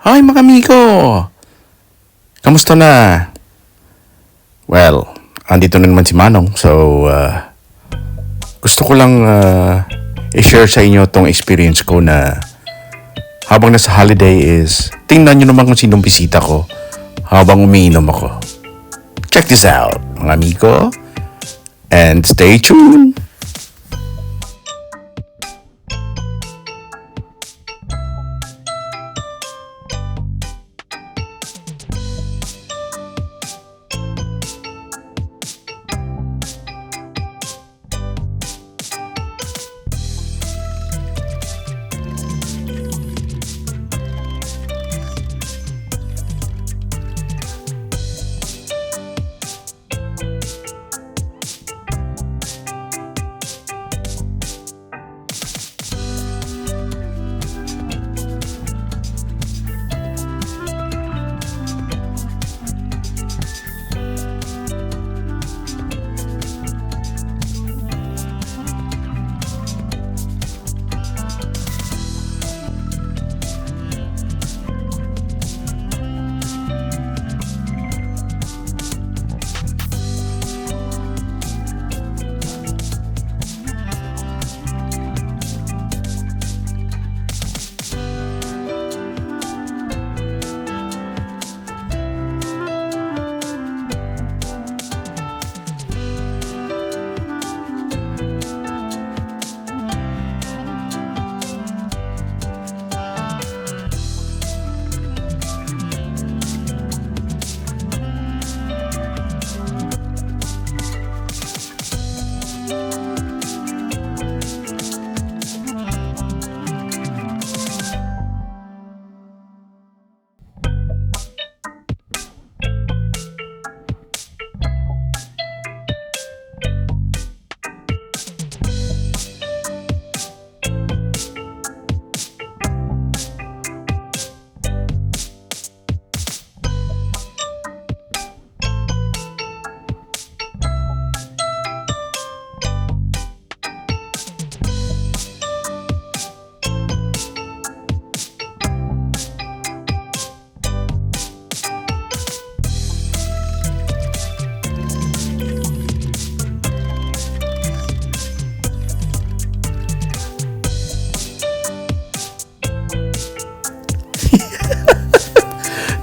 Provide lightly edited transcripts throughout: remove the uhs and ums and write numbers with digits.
Hi mga amigo! Kamusta na? Well, andito na naman si Manong. So, gusto ko lang i-share sa inyo tong experience ko na habang nasa holiday is tingnan nyo naman kung sinong bisita ko habang umiinom ako. Check this out, mga amigo. And stay tuned!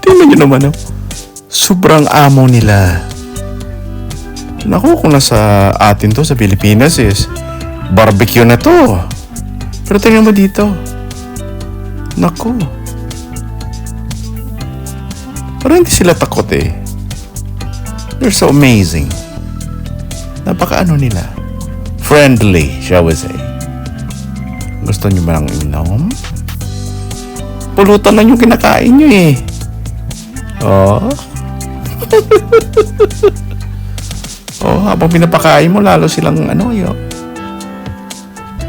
Tingnan nyo naman, sobrang amo nila. Naku, kung nasa atin to sa Pilipinas is barbecue na to. Pero tingnan mo dito. Naku. Parang hindi sila takot eh. They're so amazing. Napaka-ano nila. Friendly, shall we say. Gusto nyo ba ng inom? Pulutan lang yung kinakain nyo eh. Oh. Oh, habang pinapakain mo, lalo silang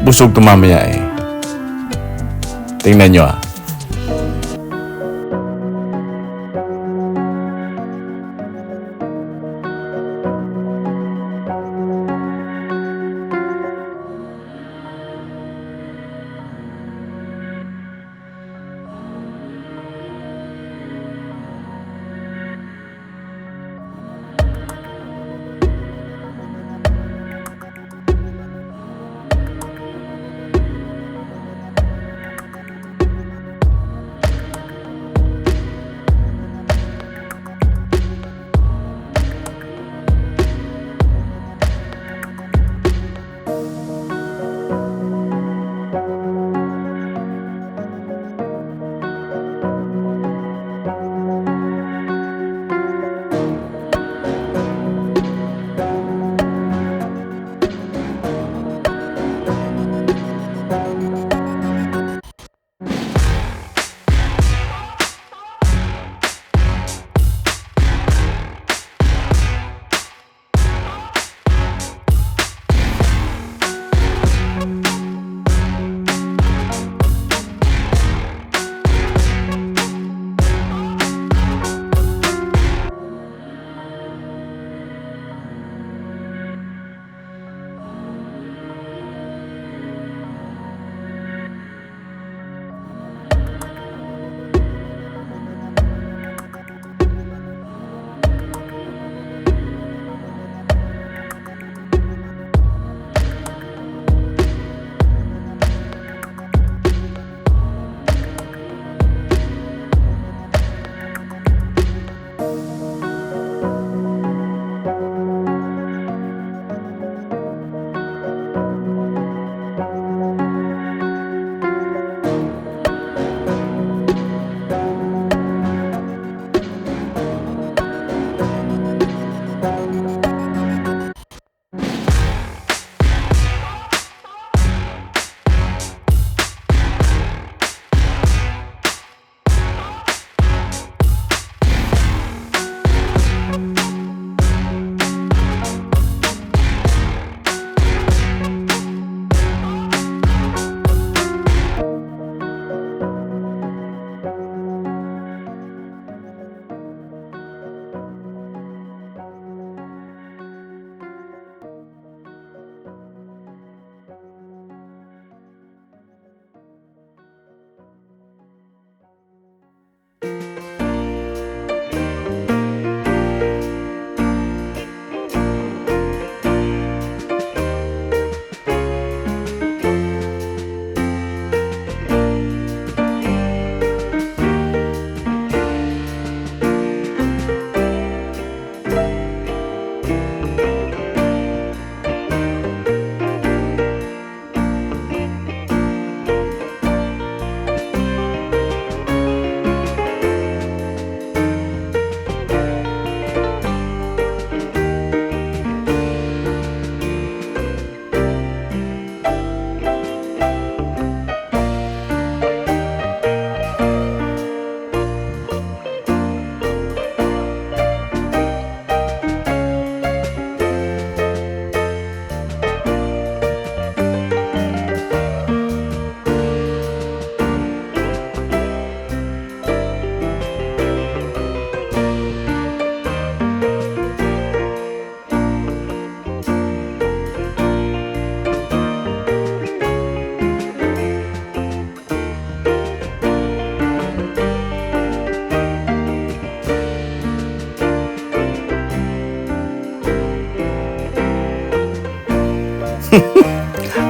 busog tumamaya eh. Tingnan nyo ah.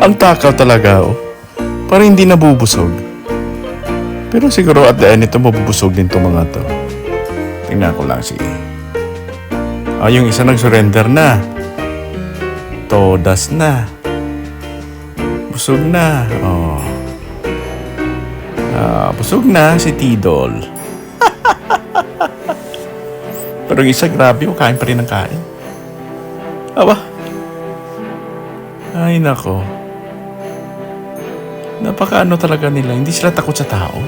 Ang takaw talaga, oh. Parang hindi nabubusog. Pero siguro at the end, ito mabubusog din itong mga to. Tingnan ko lang, sige. Yung isa nag-surrender na. Todas na. Busog na. Oh. Busog na si Tidol. Pero yung isa, grabe, kain pa rin ng kain. Aba. Ay, nako. Napakaano talaga nila. Hindi sila takot sa tao.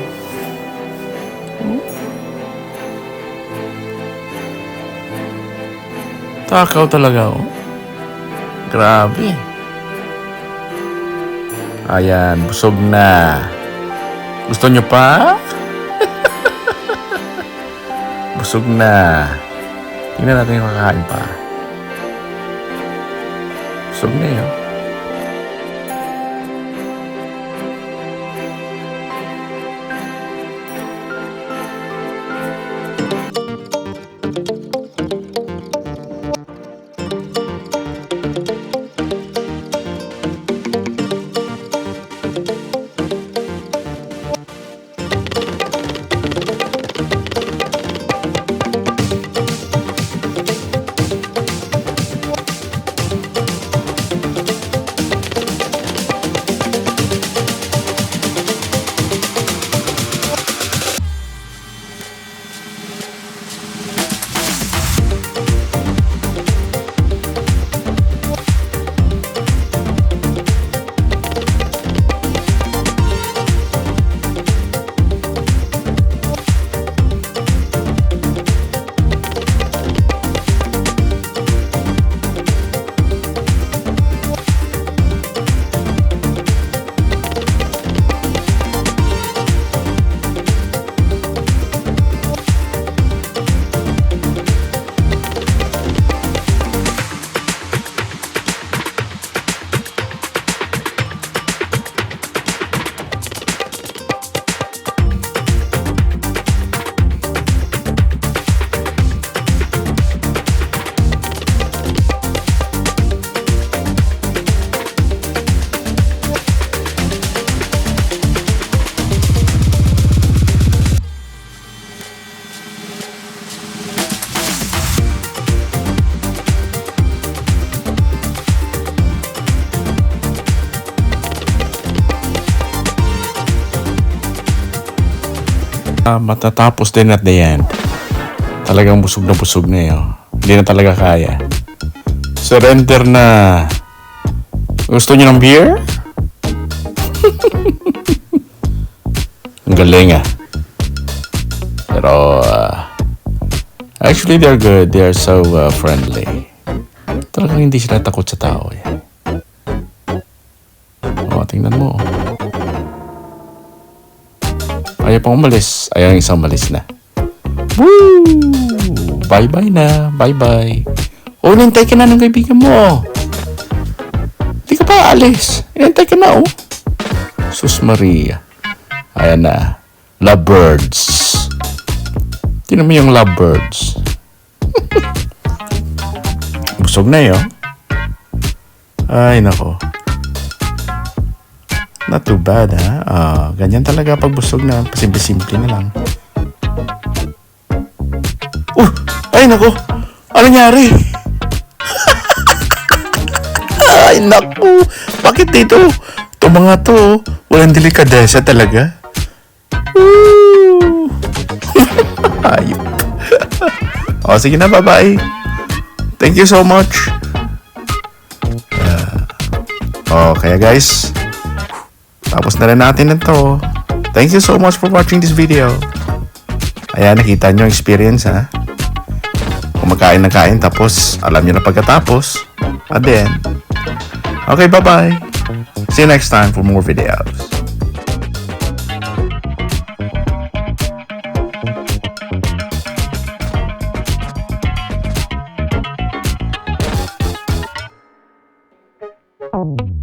Takaw talaga, oh. Grabe. Ayan, busog na. Gusto nyo pa? Busog na. Tingnan natin yung kakain pa. Busog na yun. Matatapos din at the end. Talagang busog na yun. Hindi na talaga kaya. Surrender na. Gusto niyo ng beer? Ang galing ah. Pero actually they're good. They're so friendly. Talagang hindi sila takot sa tao. Tingnan mo. Ayaw pang umalis. Ayaw yung isang umalis na. Woo! Bye-bye na. Bye-bye. Nintay ka na ng kaibigan mo. Hindi ka pa alis. Nintay ka na, oh. Sus Maria. Ayan na. Lovebirds. Tingnan mo yung Lovebirds. Busog na yun. Ay, nako. Not too bad, ha? Ganyan talaga pag busog na. Pasimple-simple na lang. Ay, nako. Ano nangyari? Ay, nako. Bakit dito? Itong mga to, walang delikadesa talaga. Ayop. Sige na, bye-bye. Thank you so much. Kaya guys, tapos na rin natin ito. Thank you so much for watching this video. Ayan, nakita nyo yung experience, ha? Kumakain ng kain, tapos alam nyo na pagkatapos. At then, okay, bye-bye. See you next time for more videos. Oh.